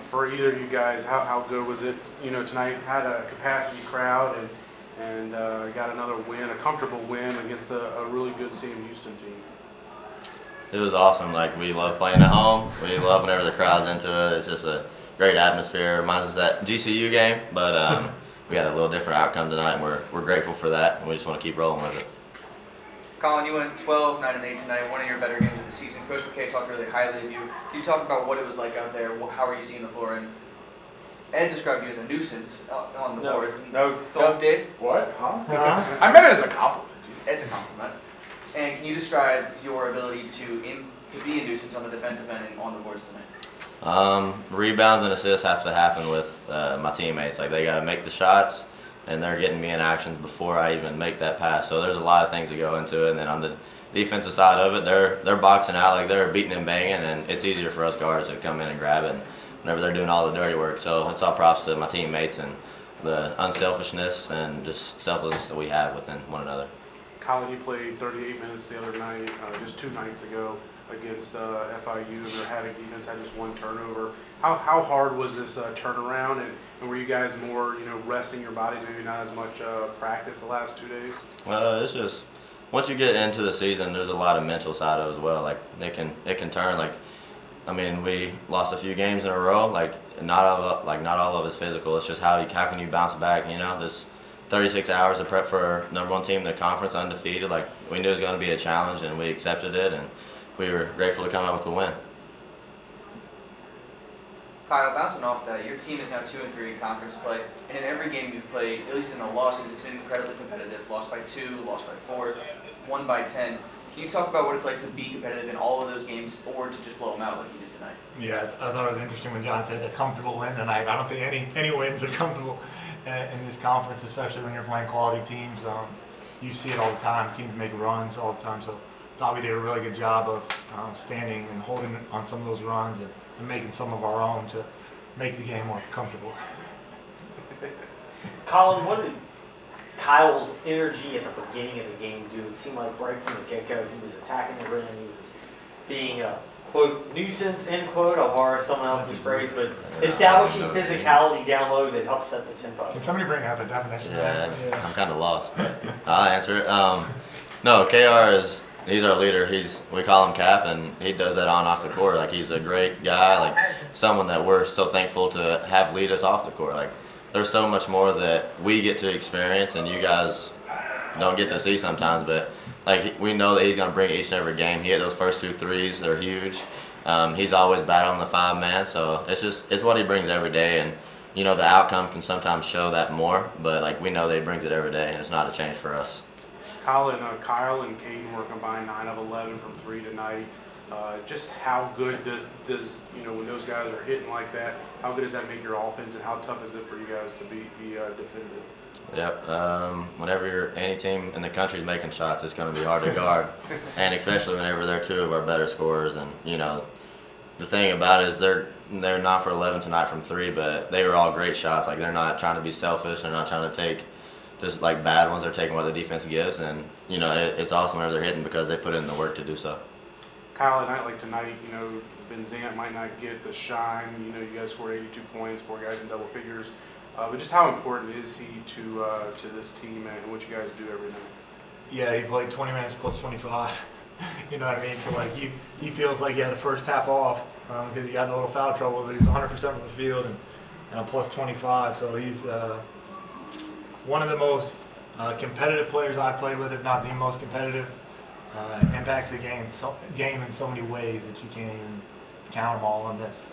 for either of you guys, how good was it? Tonight had a capacity crowd and got another win, a comfortable win against a really good Sam Houston team. It was awesome. Like, we love playing at home. We love whenever the crowd's into it. It's just a great atmosphere. Reminds us of that GCU game, but we had a little different outcome tonight, and we're grateful for that, and we just want to keep rolling with it. Colin, you went 12, 9, and 8 tonight, one of your better games of the season. Coach McKay talked really highly of you. Can you talk about what it was like out there? How were you seeing the floor? And Ed described you as a nuisance on the boards. No, Dave? What? Huh? I meant it as a compliment. It's a compliment. And can you describe your ability to be a nuisance on the defensive end and on the boards tonight? Rebounds and assists have to happen with my teammates. Like, they got to make the shots, and they're getting me in actions before I even make that pass. So there's a lot of things that go into it. And then on the defensive side of it, they're boxing out, like they're beating and banging, and it's easier for us guards to come in and grab it whenever they're doing all the dirty work. So it's all props to my teammates and the unselfishness and just selflessness that we have within one another. Colin, you played 38 minutes the other night, just 2 nights ago against FIU. Their Havoc defense had just 1 turnover. How hard was this turnaround, and were you guys more resting your bodies, maybe not as much practice the last 2 days? It's just once you get into the season, there's a lot of mental side of it as well. Like, it can turn. Like, I mean, we lost a few games in a row. Like, not all of it's physical. It's just how can you bounce back? This 36 hours to prep for number 1 team in the conference, undefeated. Like, we knew it was going to be a challenge, and we accepted it, and we were grateful to come out with a win. Kyle, bouncing off that, your team is now 2-3 in conference play, and in every game you've played, at least in the losses, it's been incredibly competitive. Lost by 2, lost by 4, won by 10. Can you talk about what it's like to be competitive in all of those games, or to just blow them out like you did tonight? Yeah, I thought it was interesting when John said a comfortable win tonight. I don't think any wins are comfortable in this conference, especially when you're playing quality teams. You see it all the time. Teams make runs all the time, so thought we did a really good job of standing and holding on some of those runs and making some of our own to make the game more comfortable. Colin, what did Kyle's energy at the beginning of the game do? It seemed like right from the get-go he was attacking the rim, he was being a, quote, nuisance, end quote, I'll borrow someone else's phrase, but establishing physicality down low that helps set the tempo. Can somebody bring up a definition of that? Yeah, I'm kind of lost, but I'll answer it. No, KR he's our leader. We call him Cap, and he does that on off the court. Like, he's a great guy, like someone that we're so thankful to have lead us off the court. Like, there's so much more that we get to experience and you guys don't get to see sometimes, but like, we know that he's going to bring each and every game. He hit those first 2 threes, they're huge. He's always battling the 5-man, so it's what he brings every day, and the outcome can sometimes show that more, but like, we know that he brings it every day, and it's not a change for us. Colin, Kyle and Caden were combined 9 of 11 from 3 tonight. Just how good does when those guys are hitting like that, how good does that make your offense, and how tough is it for you guys to be defended? Yep. Whenever any team in the country is making shots, it's going to be hard to guard, and especially whenever they're 2 of our better scorers. And the thing about it is they're not for 11 tonight from 3, but they were all great shots. Like, they're not trying to be selfish. They're not trying to take just like bad ones. They're taking what the defense gives, and it's awesome whenever they're hitting because they put in the work to do so. Kyle, a night like tonight, Benzant might not get the shine. You guys scored 82 points, 4 guys in double figures. But just how important is he to this team and what you guys do every night? Yeah, he played 20 minutes plus 25. You know what I mean? So like, he feels like he had the first half off because he got in a little foul trouble, but he was 100% of the field and a plus 25. So he's one of the most competitive players I've played with, if not the most competitive. Impacts the game in so many ways that you can't even count them all on this.